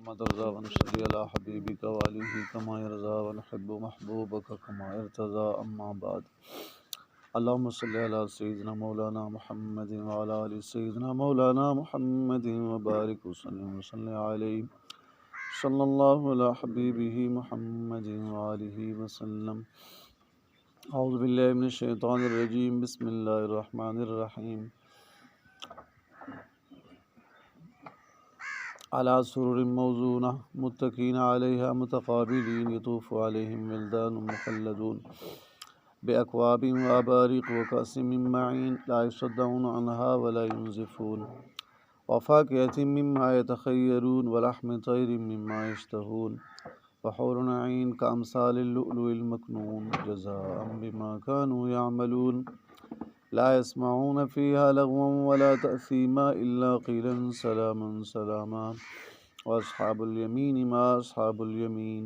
محمد رضا ونصلي على حبيبك وآله كما يرضى ونحب محبوبك كما ارتضى أما بعد اللهم صل على سيدنا مولانا محمد وعلى آل سيدنا مولانا محمد وبارك وسلم عليه صلى الله على حبيبه محمد وآله وسلم. اعوذ باللہ من الشیطان الرجیم بسم اللہ الرحمن الرحیم. علی سرر موضونہ متکئین علیہا متقابلین یطوف علیہم ولدان مخلدون بأکواب وابارق وکأس من معین لا یصدعون عنہا ولا ینزفون وفاکہۃ مما یتخیرون ولحم طیر مما یشتہون وحور عین کامثال اللؤلؤ المکنون جزاء بما كانوا يعملون لا يسمعون فيها لغوا ولا تأثیما الا قیلا سلاما سلاما واصحاب الیمین ما اصحاب الیمین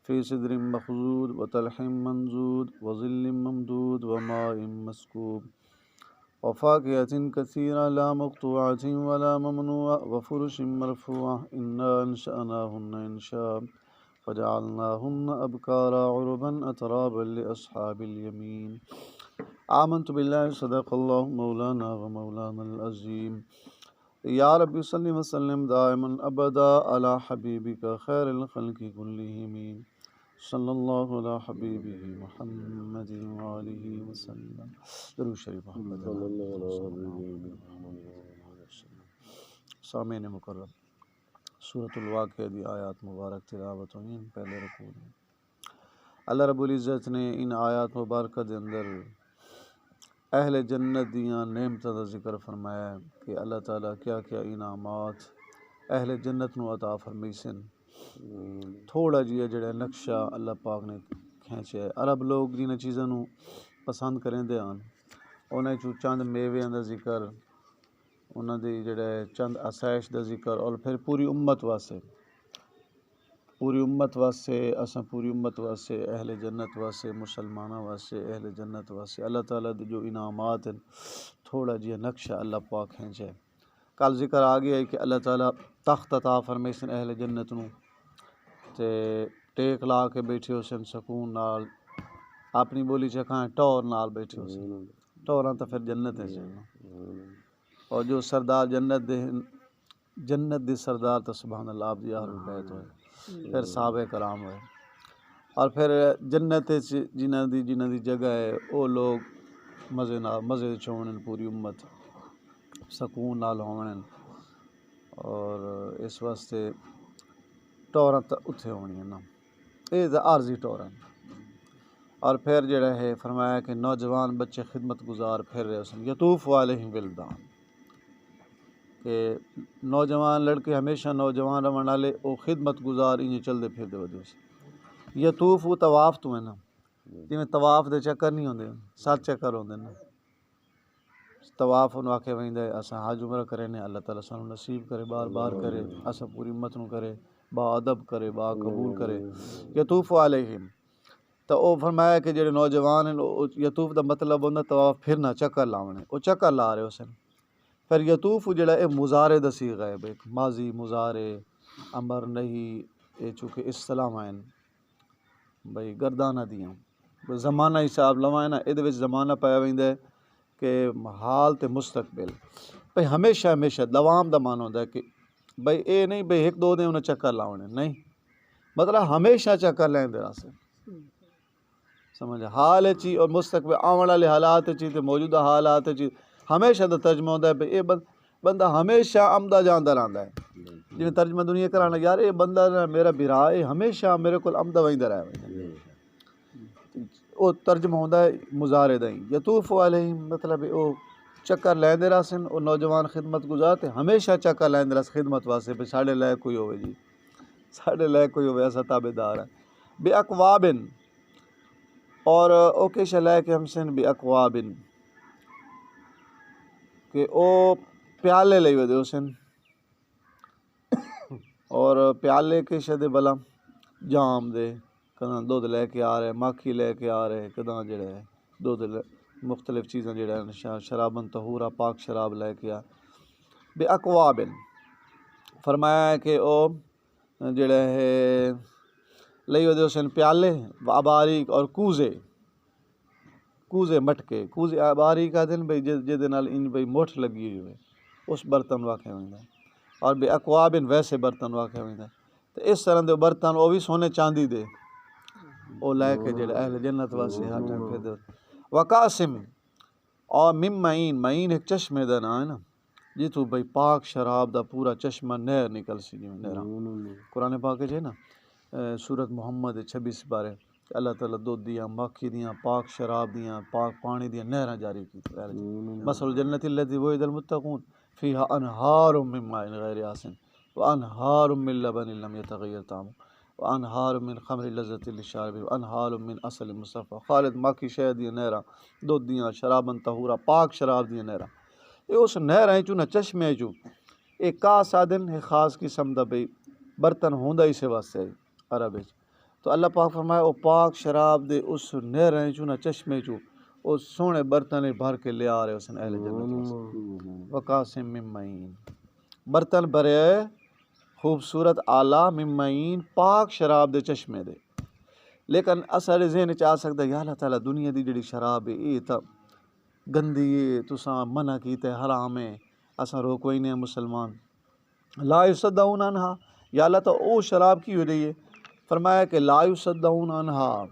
فی صدر مخضود وطلح منضود وظل ممدود وماء مسکوب وفاکہۃ کثیرہ لا مقطوعۃ ولا ممنوعہ وفرش مرفوعہ انا انشأناہن انشاء فجعلناہن ابکارا عربا اترابا لاصحاب الیمین. آمنت باللہ صدق اللہ مولانا ومولانا العظیم. یا رب صلی وسلم دائما ابدا علی حبیبک خیر الخلق کلہم صلی اللہ علی حبیبہ محمد وآلہ وسلم. درود شریف محمد. سامعین مکرم، سورۃ الواقعہ دی آیات مبارک تلاوت ہوئی پہلے رکوع میں. اللہ رب العزت نے ان آیات مبارکہ دے اندر اہل جنت دیاں نعمتاں دا ذکر فرمایا ہے کہ اللہ تعالیٰ کیا کیا انعامات اہل جنت نو عطا فرمائی سن. تھوڑا جہا جڑا نقشہ اللہ پاک نے کھینچا ہے. عرب لوگ جنہاں چیزاں نو پسند کریں دے آن انہاں چوں چند میویاں دا ذکر، انہاں دی جڑا ہے چند آسائش دا ذکر، اور پھر پوری امت واسطے اساں پوری امت واسطے اہل جنت واسطے مسلمانوں واسطے اہل جنت واسطے اللہ تعالیٰ دے جو انعامات ہیں تھوڑا جہا نقشہ اللہ پاک کھینچا ہے. کل ذکر آ گیا ہے کہ اللہ تعالیٰ تخت عطا فرمائے سن اہل جنت نو تے ٹیک لا کے بیٹھے ہو سن سکون نال، اپنی بولی چکھائیں ٹور نال بیٹھے ہو سن. ٹوراں تو پھر جنت ہے سن، اور جو سردار جنت دی سردار تو سبحان اللہ آپ دی اہل بیت ہوئے، پھر صحابہ کرام ہوئے، اور پھر جنت جنہ دی جگہ ہے وہ لوگ مزے چونن، پوری امت سکون نال ہون، اور اس واسطے ٹوراں تو اتھے ہونی نا، یہ تو عارضی ٹوراں. اور پھر جڑا ہے فرمایا کہ نوجوان بچے خدمت گزار پھر رہے سن یطوف علیہم ولدان، کہ نوجوان لڑکے ہمیشہ نوجوان رہن والے وہ خدمت گزار انہیں چلتے پھرتے وجہ سے. یطوف وہ طواف تو ہے نا، جی میں طواف دے چکر نہیں ہوندے، 7 چکر ہوندے نا. طواف انہوں آکھے ویندے اساں حج عمرہ کرے نے، اللہ تعالیٰ سانو نصیب کرے، بار بار کرے، اساں پوری امت نو کرے، با ادب کرے، با قبول کرے. یطوف علیہم تو وہ فرمایا کہ جڑے نوجوان ہیں یطوف دا مطلب ہوندا طواف پھرنا، چکر لاونے، وہ چکر لا رہے ہو سن. پھر یطوف جڑا ہے مضارع دا صیغہ ہے، ماضی مضارع امر نہیں، یہ چونکہ اصطلاح ہیں بھئی گردانہ دیاں زمانہ حساب لوائیں نا، یہ زمانہ پایا ویندا ہے کہ حال تے مستقبل. بھئی ہمیشہ دوام دا مان ہوندا ہے کہ بھئی اے نہیں بھئی ایک دو دن انہیں چکر لاونے، نہیں مطلب ہمیشہ چکر لین دے راستے سمجھ حال چی اور مستقبل آون والے حالات چی تے موجودہ حالات چی ہمیشہ دا ترجمہ ہوتا ہے بھئی اے بندہ ہمیشہ آمدہ جاندہ رہندا ہے. جی ترجمہ دنیا کرانا یار اے بندہ میرا برا اے ہمیشہ میرے کو آمدہ ویندہ رہے، وہ ترجمہ ہوتا ہے مضارع دا ہی. یطوف علیہم مطلب وہ چکر لیندے راسن، وہ نوجوان خدمت گزار تے ہمیشہ چکر لیندے راس خدمت واسطے بھی ساڑھے لائے کوئی ہوئے، جی ساڑھے لائے کوئی ہوئے، ایسا تابعدار ہے. بے اقوابن، اور اوکے شلائے کہ ہم سن بے اقوابن کہ او پیالے لئی ودے سن، اور پیالے کے شدے بلا جام دے کداں دودھ لے کے آ رہے، ماکھی لے کے آ رہے، کداں جڑے ہے دودھ مختلف چیزاں جڑے ہیں شرابن طہورا پاک شراب لے کے آ. بے اقوابن فرمایا ہے کہ او جڑے ہے لئی ودے حسین پیالے اباریک اور کوزے مٹکے کوزے اباریک کا دن بھئی جدے نال ان بھئی موٹھ لگی ہوئے اس برتن واقع ہوتا ہے اور بے اقوابن ویسے برتن واقع ہوتا ہے تو اس طرح دے برتن وہ بھی سونے چاندی دے وہ لے کے جڑے اہل جنت واسے ہر ٹائم پھر دے وقاسم اور مم معین ایک چشمے دا نا ہے نا جتوں بھئی پاک شراب دا پورا چشمہ نہر نکل سی جی نہراں قرآن پاک ہے نا سورت محمد 26 بارے کہ اللہ تعالیٰ دودھ دیاں مکھی دیاں پاک شراب دیاں پاک پانی دیاں نہراں جاری کی مثل الجنت التی وعد المتقون فیہا انہار من ماء غیر آسن وانہار من لبن لم یتغیر طعمہ وانہار من خمر لذت للشاربین وانہار من عسل مصفى خالد مکھی شہد دیاں نہراں دودھ دیاں شرابن طہورا پاک شراب دیاں نہراں یہ اس نہراں چوں نہ چشمے چوں ایک کاس آدن ہے خاص قسم دا بھئی برتن ہوندا اسے واسطے عرب وچ تو اللہ پاک فرمایا او پاک شراب دے اس نہراں چوں نہ چشمے چوں او سونے برتن بھر کے لے آ رہے حسن اہل جنت وقاسم من معین برتن بھرے خوبصورت آلہ من معین پاک شراب دے چشمے دے لیکن اثر ذہن چ آ سکتا ہے یا اللہ تعالیٰ دنیا دی جڑی شراب ہے یہ تا گندی ہے تساں منع کیتے حرام ہے اساں روکوئی نہیں مسلمان لا یصدعون عنہا یا اللہ تو او شراب کی ہو رہی ہے فرمایا کہ لا یصدعون عنہا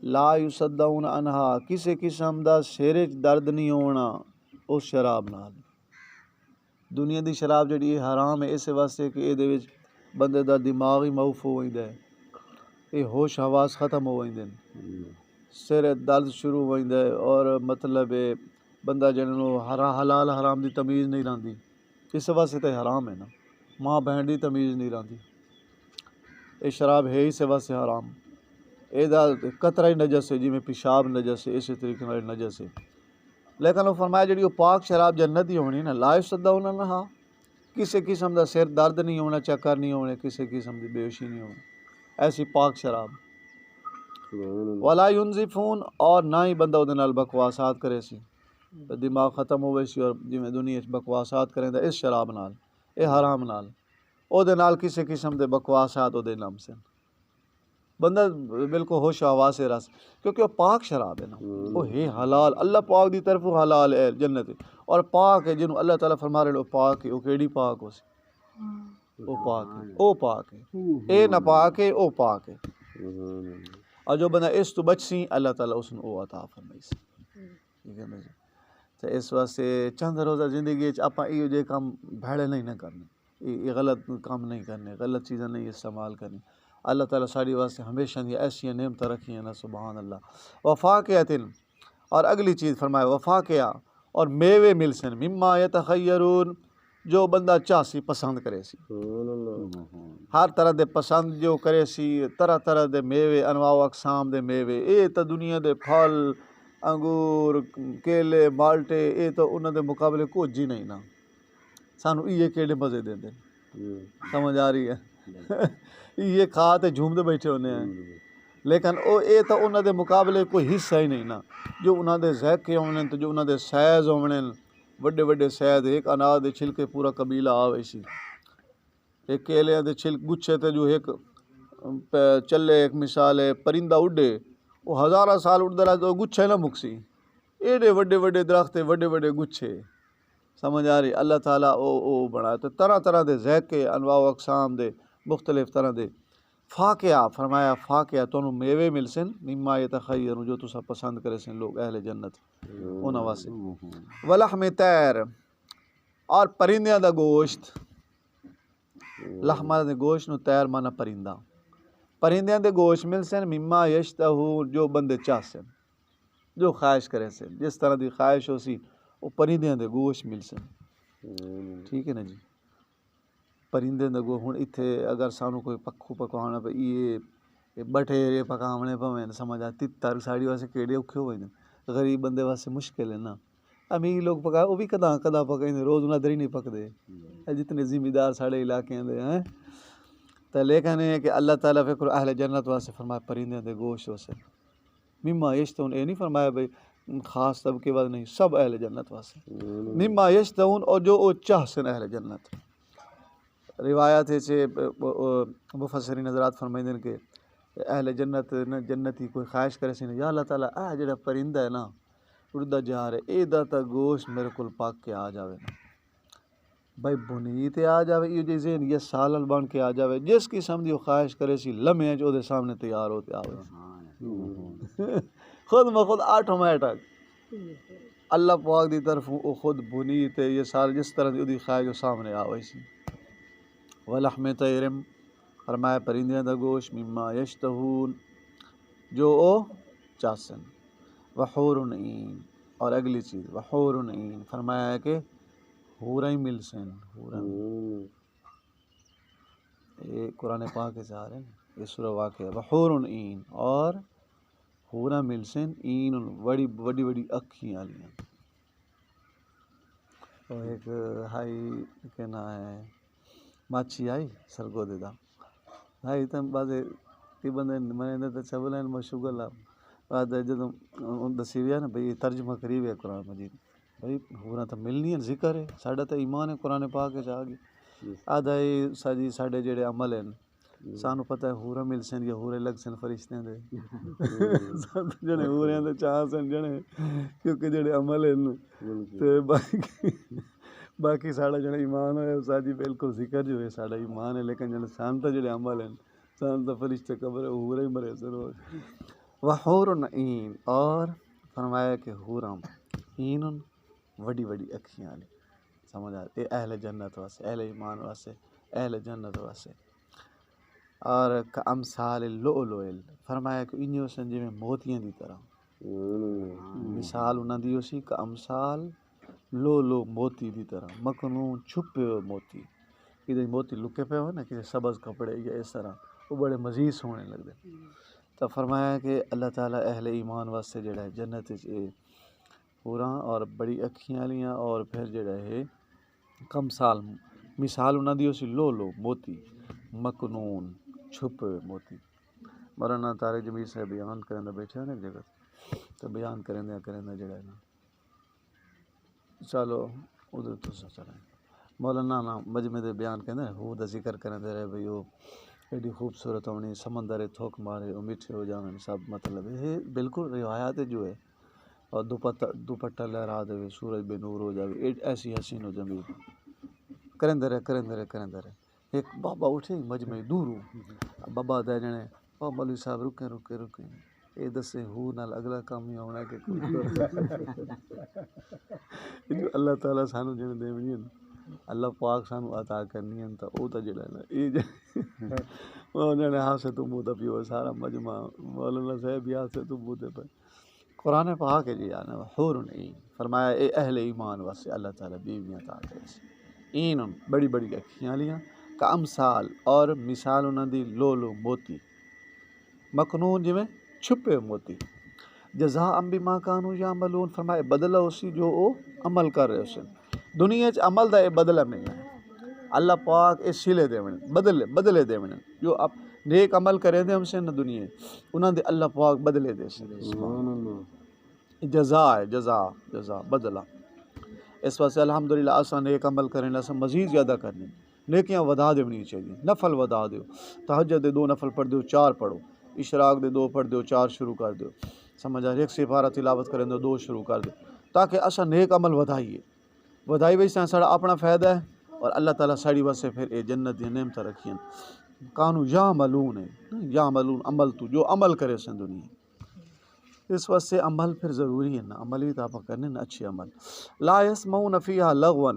لا یصدعون عنہا کسی قسم دا سر وچ درد نہیں ہونا اس شراب نال دنیا دی شراب جڑی ہے حرام ہے اس واسطے کہ یہ وچ بندے دا دماغ ہی موف ہو ویندا ہے یہ ہوش حواس ختم ہو ویندے سر درد شروع ہو ویندا ہے اور مطلب ہے بندہ جنوں حلال حرام دی تمیز نہیں رہندی اس واسطے تے حرام ہے نا ماں بہن دی تمیز نہیں رہندی یہ شراب ہے اس واسطے حرام یہ قطرہ نجس ہے جی میں پیشاب نجس ہے اسی طریقے نال نجس ہے لیکن وہ فرمایا جڑی وہ پاک شراب جنت ہی ہونی نا لا یصدعون عنہا کسی قسم دا سر درد نہیں ہونا چکر نہیں ہونے کسی قسم دی بے ہوشی نہیں ہونا ایسی پاک شراب ولا ينزفون اور نہ ہی بندہ وہ نال بکواسات کرے سی دماغ ختم ہوئے سی اور جی میں دنیا بکواسات کریں دا اس شراب نال اے حرام نال او دے نال کسی قسم دے بکواسات او دے نام سے بندہ بالکل ہوش حواس سے رس کیونکہ وہ پاک شراب ہے نا وہ ہے حلال اللہ پاک دی طرف حلال ہے جنت اور پاک ہے جنہوں اللہ تعالیٰ فرما رہے وہ پاک ہے وہ کیڑی پاک ہو سی وہ پاک ہے او پاک ہے اے نہ پاک ہے او پاک ہے اور جو بندہ اس تو بچ سی اللہ تعالیٰ اس نے او عطا فرمائی سی ٹھیک ہے نا جی تو اس واسطے چند روزہ زندگی اپاں یہ جے کام بھڑے نہیں نہ کرنے یہ غلط کام نہیں کرنے غلط چیزیں نہیں استعمال کرنی اللہ تعالیٰ ساری واسطے ہمیشہ دی ایسی نعمتیں رکھی ہیں نا سبحان اللہ وفاقیۃ اور اگلی چیز فرمائے وفاقیہ اور میوے مل سن مما یتخیرون جو بندہ چاسی پسند کرے سی ہر طرح دے پسند جو کرے سی طرح طرح دے میوے انواع و اقسام دے میوے اے تو دنیا دے پھل انگور کیلے مالٹے اے تو انہاں دے مقابلے کچھ جی نہیں نا سانو یہ کیڑے مزے دے دیں سمجھ آ رہی ہے یہ کھا تے جھومدے بیٹھے ہونے ہیں لیکن او اے تو انہاں دے مقابلے کوئی حصہ ہی نہیں نا جو انہاں دے ذائقے ہونے تو جو انہاں دے سائز ہونے وڈے وڈے سائز ایک انار دے چھلکے پورا قبیلہ آوے سی ایک کیلے دے گچھے تے جو ایک چلے ایک مثال ہے پرندہ اڈے وہ ہزارہ سال اڑتا رہا تو گچھے نہ مکسی ایڈے وڈے وڈے درخت وڈے وڈے گچھے سمجھ آ رہی اللہ تعالیٰ او بڑھا تو طرح طرح دے ذائقے انواع و اقسام دے مختلف طرح دے فاقیہ فرمایا فاقیہ تو میوے مل سن مما یتخیرون جو تسا پسند کرے سن لوگ اہل جنت انہاں واسطے ولحم طیر اور پرندیاں دا گوشت لحمہ دے گوشت نو طیر مانا پرندہ پرندیاں دے گوشت مل سن مما یشتہون جو بندے چاہ سن جو خواہش کرے سن جس طرح دی خواہش ہو سی وہ پرندیاں دے گوشت مل سن ٹھیک ہے نا جی پرندے دے گوشت ہن ایتھے اگر سانو کوئی پکھو پکانا پہ یہ بٹھیرے پکاونے پویں سمجھ آ تتر ساڑی واسطے کیڑے اوکھے ہوئے نے غریب بندے واسطے مشکل ہے نا امیر لوگ پکا وہ بھی کداں کداں پکائیں روز انہاں در ہی نہیں پکدے جتنے ذمہ دار ساڑے علاقے دے ہیں تو لیکن ہے کہ اللہ تعالیٰ فکر اہل جنت واسطے فرمایا پرندے دے گوشت واسطے مما یشتہون اے نہیں فرمایا بھائی خاص طبقے بعد نہیں سب اہل جنت واسطے مما یشتہون اور جو او چاہ سن اہل جنت روایت ہے مفسرین حضرات فرمائیں کہ اہل جنت جنتی کوئی خواہش کرے سی یا اللہ تعالیٰ اے جڑا پرندہ ہے نا اڑدا جا رہے اے دا تا گوشت میرے کول پاک کے آ جاوے نا بھائی بنی تے آ جاوے یہ جی ذہن یہ سالن بن کے آ جاوے جس قسم دی وہ خواہش کرے سی لمحے جو دے سامنے تیار ہوتے آوے خود بخود آٹومیٹک اللہ پاک دی طرف وہ خود بنی تے یہ سال جس طرح دی دی خواہش جو سامنے آوے سی ولحم طیرم فرمایا پرندیاں دا گوشت مما یشتہون جو او چاسن وحور عین اور اگلی چیز وحور عین فرمایا ہے کہ حوریں ملسن حوریں یہ قرآن پاک سے آ رہے ہیں یہ سورہ واقعہ ہے وحور عین اور حوریں ملسن عین بڑی بڑی بڑی اکھیاں لیاں اور ایک ہائی کہنا ہے ماچھی آئی سرگو دے دا ہائی تم بازے کی بندے میں تو چبلیں مشغول بعد جدوں دسی ویا نا بھئی ترجمہ قریب ہے قرآن مجید بھئی ہوراں تو ملنی ہے ذکر ہے ساڈا تو ایمان ہے قرآن پاک وچ آ گئی آدھا ساجی ساڈے جڑے عمل ہیں سانو پتہ ہے ہوراں مل سن یا ہورے لگ سن فرشتیاں دے جڑے ہوریاں دے چاہ سن جڑے کیونکہ جڑے عمل ہیں تے باقی ساڈا جڑا ایمان ہے ساجی بالکل ذکر جو ہے ساڈا ایمان ہے لیکن جڑے سان تے جڑے عمل ہیں سان تے فرشتے قبر ہورے ہی مرے سن وحور عین اور فرمایا کہ حوراں عین وڈی وڈی اکھیاں والی سمجھ آ اے اہل جنت واسطے اہل ایمان واسطے اہل جنت واسطے اور کامثال اللؤلؤ فرمایا کہ انہی سن جویں موتیاں دی طرح مثال انہاں دی اسی کامثال لؤلؤ موتی دی طرح مکنون چھپے ہوئے موتی کہ موتی لکے پہ ہو نا کہ سبز کپڑے یا اس طرح وہ بڑے مزید سونے لگتے تو فرمایا کہ اللہ تعالیٰ اہل ایمان واسطے جڑا ہے جنت پوراں اور بڑی اکھیاں لیاں اور پھر جڑا ہے کم سال مثال انہاں دی اسی لؤلؤ موتی مکنون چھپے موتی مولانا طارق جمیل صاحب بیان کرنے بیٹھے ہیں ایک جگہ تو بیان کرنے جڑا ہے نا چلو ادھر تو چلیں مولانا نا مجمع دے بیان کرنے ہو دا ذکر کرنے رہے بھئی وہ ایڈی خوبصورت ہونی سمندر تھوک مارے وہ میٹھے ہو جانے سب مطلب ہے بالکل روایات جو ہے اور دوپٹہ لہرا دے سورج بے نور ہو جائے ایسی حسین و جمیل کرندے رہے ایک بابا اٹھے مجمع دور بابا دے جنے او مولوی صاحب رکیں اے دسے ہو نال اگلا کام ہی ہونا کہ جو اللہ تعالیٰ سانو جنے دے اللہ پاک سانو عطا کرنی ہے تو او تا جڑا ہے نا اے وہ جنے ہاں سے تو مودا پیو سارا مجمع مولانا صاحب یا سے تو مودا پہ قرآن پاک ہے جی آنا حور عین فرمایا اے اہل ایمان واسطے اللہ تعالیٰ بیویاں عطا کرے عین بڑی بڑی اکھیاں لیاں کا امثال اور مثال انہاں دی لؤلؤ موتی مکنون جویں چھپے موتی جزاء بما کانوا یعملون فرمایا بدلہ اسی جو او عمل کر رہے اسے دنیا چ عمل دا اے بدلہ ملنا ہے اللہ پاک اے سلے دے بدلے دے جو اب نیک عمل کرے دے ہم سے نہ دنیا انہاں دے اللہ پاک بدلے دے سبحان اللہ جزاء ہے جزاء بدلہ اس واسطے الحمدللہ اساں نیک عمل کریں اساں مزید زیادہ کرنے نیکیاں ودا دینی چاہیے نفل ودا دیو تہجد دے 2 نفل پڑھ دیو 4 پڑھو اشراق دے 2 پڑھ دیو 4 شروع کر دیو سمجھ آ ایک سپارہ تلاوت کریں دو 2 شروع کر دیو تاکہ اساں نیک عمل ودائی ویسے ساڑا اپنا فائدہ ہے اور اللہ تعالیٰ ساڑی واسطے پھر اے جنت دی نعمت رکھیں کانو یعملون عمل تو جو عمل کرے سن دنیا اس واسطے عمل پھر ضروری ہے نا عمل بھی تو آپ کرنے نا اچھے عمل لا یسمعون فیہا لغوا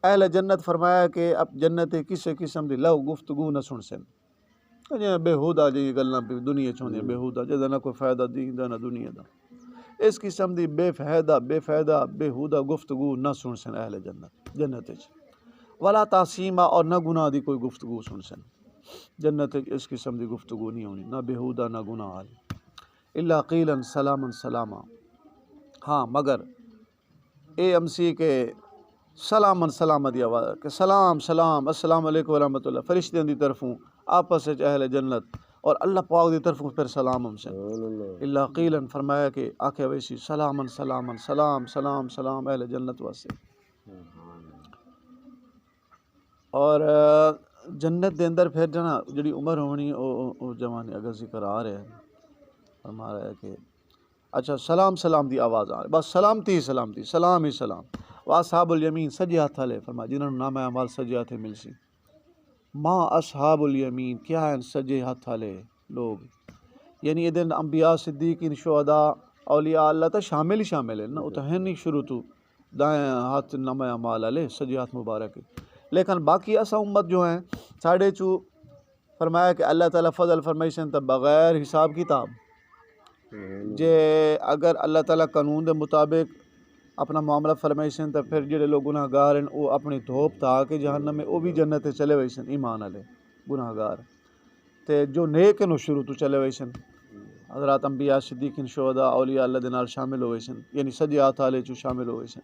اہل جنت فرمایا کہ اب جنت کسی قسم دی لغو گفتگو نہ سن سن بےہودہ جی گلاں دنیا چوندیاں بےہودہ جدا نہ کوئی فائدہ دین دا نہ دنیا دا اس قسم دی بے فائدہ بےہودہ گفتگو نہ سن سن اہل جنت ولا تعصیمہ اور نہ گناہ دی کوئی گفتگو سن سن جنت اس قسم دی گفتگو نہیں ہونی نہ بےہودہ نہ گناہ والی الا قیلا سلاما ہاں مگر اے امسی کے سلام دی آواز کہ سلام السلام علیکم ورحمۃ اللہ فرشتیاں دی طرفوں آپس وچ اہل جنت اور اللہ پاک دی طرفوں پھر سلام ہم سے الا قیلا فرمایا کہ آکھے ویسی سلام اہل جنت واسطے اور جنت دے اندر پھر جنا جڑی عمر ہونی او جوانی اگر ذکر آ رہا ہے، فرما رہا ہے کہ اچھا سلام سلام دی آواز آ رہی، بس سلامتی سلامتی، سلام ہی سلام، واصحاب الیمین سجے ہاتھ والے، فرما جنہوں نے نام اعمال سجے ہاتھے مل سی، ما اصحاب الیمین کیا ہیں سجے ہاتھ والے لوگ، یعنی یہ دن انبیاء صدیقین شہداء اولیاء اللہ تا شامل ہی شامل ہے نا، وہ تو ہے نہیں شروع تو دائیں ہاتھ نام اعمال والے سجے ہاتھ مبارک ہے، لیکن باقی ایسا امت جو ہیں ساڑھے چو فرمایا کہ اللہ تعالیٰ فضل فرمائشن تا بغیر حساب کتاب، جے اگر اللہ تعالیٰ قانون دے مطابق اپنا معاملہ فرمائشن تا پھر جڑے لوگ گناہ گار ہیں وہ اپنی دھوپ تا کہ جہنم میں وہ بھی جنت چلے ویسن ایمان والے گناہ گار، تے جو نیک ہیں وہ شروع تو چلے ویسن، حضرات انبیاء صدیقین شہداء اولیاء اللہ دے نال شامل ہوئے سن، یعنی سجے ہاتھ والے چو شامل ہوئے سن،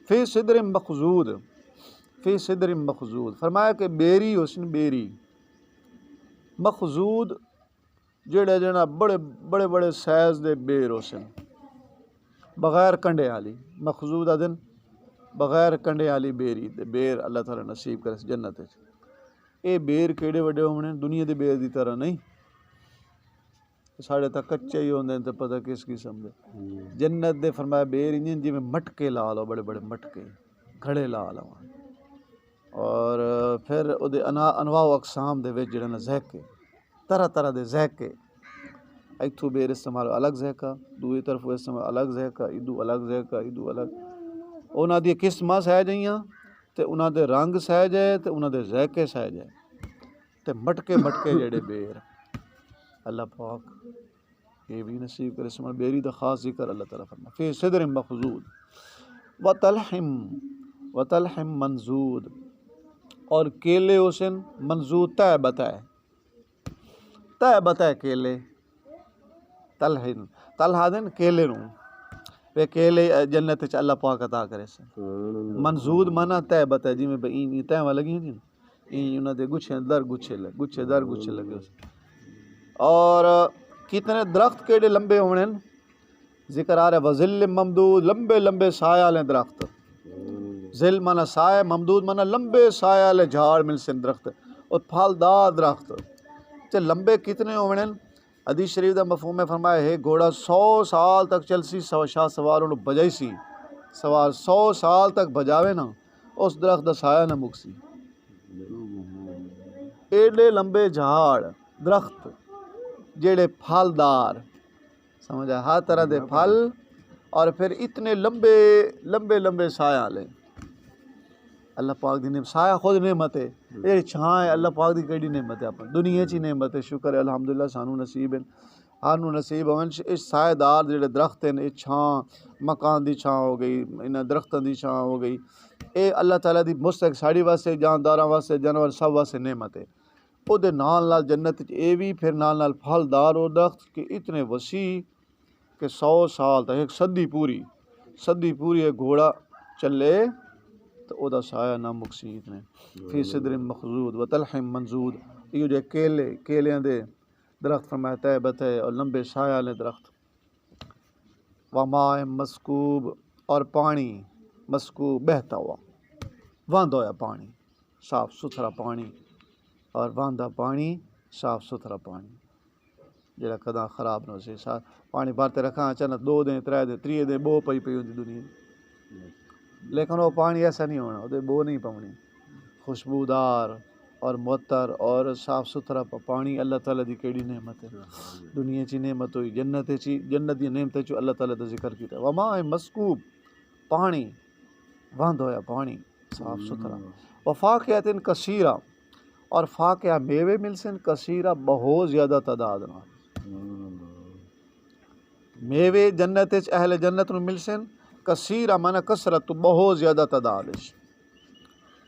فی صدر مخضود، فی صدر مخضود، فرمایا کہ بیری حسن بیری مخضود جڑے جنا بڑے بڑے بڑے سائز دے بیر حسن بغیر کنڈے والی، مخضود ادن بغیر کنڈے والی بیری دے بیر اللہ تعالیٰ نصیب کرے جنت وچ، اے بیر کیڑے وڈے ہونے دنیا دے بیر دی طرح نہیں، ساڑھے تک کچے ہی ہوندے تے پتہ کس قسم دے، جنت دے فرمایا بیر انجن جی میں مٹکے لا لو، بڑے بڑے مٹکے گھڑے لا لو، اور پھر او دے انواع و اقسام دے وچ جڑے نا ذائقے طرح طرح دے ذائقے، ایتھوں بیر استعمال الگ ذائقہ، دوئی طرف استعمال الگ ذائقہ، ادو الگ ذائقہ، ادو الگ، انہاں دی قسماں سہ جائیاں تے انہاں دے رنگ سہ جائے تے انہاں دے ذائقے سہ جائے، تے مٹکے مٹکے جڑے بیر اللہ پاک یہ بھی نصیب کرے، سمجھ بیری دا خاص ذکر اللہ تعالیٰ فرما فی صدر مخضود وطلحم منضود، اور کیلے حسن منضود تہ بتائے کیلے، تلحن تلحا دن کیلے نو وے کیلے جنت وچ اللہ پاک عطا کرے سے، منضود مانا تہ بتائے جی میں این تہ والا لگی ہیں این انہاں دے گچھے در گچھے لگے، اور کتنے درخت کیڑے لمبے ہونے ذکر آ رہا ہے، وظل ممدود لمبے لمبے سایہ والے درخت، ذل مانا سایہ، ممدود مانا لمبے سایہ والے جھاڑ مل سن درخت، اور پھلدار درخت تے لمبے کتنے ہونے، حدیث شریف دا مفہوم ہے، فرمایا ہے گھوڑا 100 سال تک چل سی شاہ سوار انہوں بجائی سی، سوار 100 سال تک بجاوے نا اس درخت دا سایہ نہ مکسی، ایڈے لمبے جھاڑ درخت جڑے پھلدار، سمجھا ہر طرح دے پھل، اور پھر اتنے لمبے لمبے لمبے سایہ لے، اللہ پاک دی نعمت، سایہ خود نعمت ہے، یہ چھاں ہے اللہ پاک دی کیڑی نعمت ہے، اپنے دنیا چی نعمت ہے، شکر ہے الحمدللہ سانو نصیب ہے، ہانو نصیب ہوئن اس سایہ دار جڑے درخت ہیں، یہ چھاں مکان دی چھاں ہو گئی، انہاں درختوں دی چھاں ہو گئی، اے اللہ تعالیٰ دی مستق ساڑی واسطے جانداراں واسطے جانور سب واسطے نعمت ہے، او دے نال جنت اے بھی پھر نال پھلدار ہو درخت کہ اتنے وسیع کہ 100 سال تک ایک صدی پوری ایک گھوڑا چلے تو او دا سایہ نہ مکسی، اتنے فی صدر مخضود وطلحم منضود، یہ جو کیلیاں دے درخت فرمایا تہ بتہ اور لمبے سایہ والے درخت، وماء مسکوب، اور پانی مسکوب بہتا ہوا، واندہ ہوا پانی، صاف ستھرا پانی، اور واندہ پانی صاف ستھرا پانی جڑا کداں خراب نہ ہو سی، پانی بھرتے رکھاں چاہنا 2 دن 3 دن 3 دن بو پئی ہوندی دنیا، لیکن وہ پانی ایسا نہیں ہونا، وہ بو نہیں پونی، خوشبودار اور معطر اور صاف ستھرا پانی اللہ تعالیٰ دی کیڑی نعمت ہے، دنیا چی نعمت ہوئی، جنت دی نعمت چو اللہ تعالیٰ دا ذکر کیتا، وماء مسکوب پانی واندہ ہویا پانی صاف ستھرا، وفاکہۃ کثیرہ، اور فاقیہ میوے مل سن کثیرہ بہت زیادہ تعداد نہ، میوے جنت اہل جنت نو مل سن کثیرہ مانا کثرت بہت زیادہ تعداد،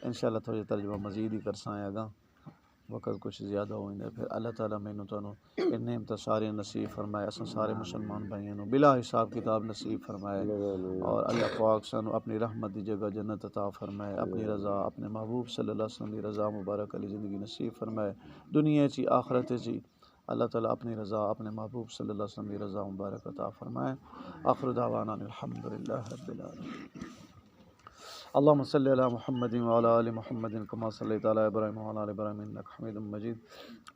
انشاءاللہ تھوڑی ترجمہ مزید ہی کرساں گا، وقت کچھ زیادہ ہوئیں پھر اللہ تعالیٰ میں تانوں ان نعمت سارے نصیب فرمائے، اساں سارے مسلمان بھائیوں نو بلا حساب کتاب نصیب فرمائے، اور اللہ پاک سانو اپنی رحمت دی جگہ جنت عطا فرمائے، اپنی رضا اپنے محبوب صلی اللہ علیہ وسلم دی رضا مبارک علی زندگی نصیب فرمائے، دنیا چی آخرت چی اللہ تعالیٰ اپنی رضا اپنے محبوب صلی اللہ علیہ وسلم دی رضا مبارک عطا فرمائے، آخر دعوانا الحمدللہ رب العالمین۔ اللهم صل على محمد وعلى آل محمد كما صليت على إبراهيم وعلى آل إبراهيم إنك حميد مجيد.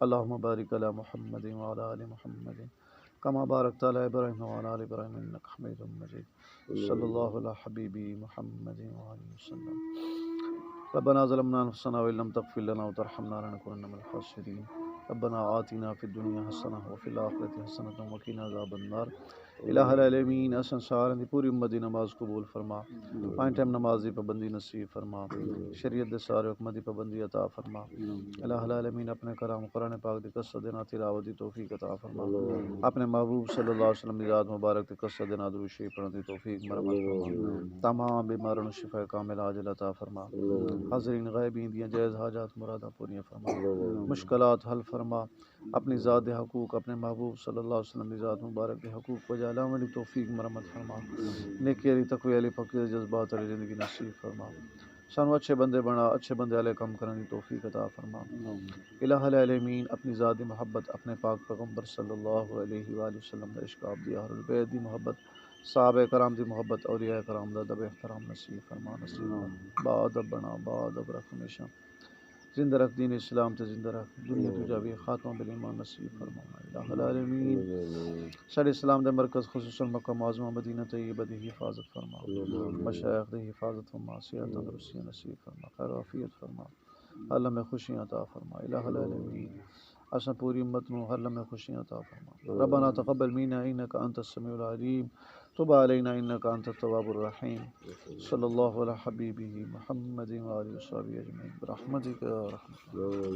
اللهم بارك على محمد وعلى آل محمد كما باركت على إبراهيم وعلى آل إبراهيم إنك حميد مجيد. صلى الله على حبيبي محمد وآله وسلم. ربنا ظلمنا أنفسنا وإن لم تغفر لنا وترحمنا لنكونن من الخاسرين. ربنا آتنا في الدنيا حسنة وفي الآخرة حسنة وقنا عذاب النار. الہ العالمین احسن سارن دی پوری امت دی نماز قبول فرما، پانچ ٹائم نماز دی پابندی نصیب فرما، شریعت دے سارے حکم دی پابندی عطا فرما. الہ العالمین اپنے کرام قرآن پاک دی قصہ دینا تلاوت دی توفیق عطا فرما. اپنے محبوب صلی اللہ علیہ وسلم دی ذات مبارک دی قصہ دینا درود شریف پڑھنے دی توفیق مرحمت فرما. تمام بیماروں شفا کامل عاجل عطا فرما. حاضرین غائبین دیاں جائز حاجات مراداں پوریاں فرما، مشکلات حل فرما. اپنی ذات دے حقوق اپنے محبوب صلی اللہ علیہ وسلم دی ذات مبارک دے حقوق کو جالا والی توفیق مرحمت فرما. نیکی علی تقوی علی پاکی جذبات علی زندگی نصیب فرما. سانو اچھے بندے بنا، اچھے بندے علیہ کم کرنے دی توفیق عطا فرما. الہ العالمین اپنی ذات دی محبت، اپنے پاک پیغمبر صلی اللہ علیہ وآلہ وسلم دا عشق، آپ دی اہل البیت دی محبت، صحابہ کرام دی محبت، اولیاء کرام دا ادب احترام نصیب فرما. نصیب بادب بنا، بادب رکھ، ہمیشہ زندہ رکھ دین اسلام تے زندہ رکھ، دنیا تو جاوی خاتمہ بالایمان نصیب فرما. الہ العالمین سارے اسلام دے مرکز خصوصاً مکہ معظمہ مدینہ طیبہ دی حفاظت فرما، مشائخ دی حفاظت فرما، صحت تندرستی نصیب فرما، خیر و عافیت فرما، ہر لمحے خوشیاں عطا فرما. الہ العالمین اساں پوری امت نو ہر لمحے خوشیاں عطا فرما. ربنا تقبل منا انک انت السمیع العلیم، تب علینا انک انت التواب الرحیم. صلی اللہ علی حبیبہ محمد وآلہ وصحبہ اجمعین برحمتک یا ارحم الراحمین.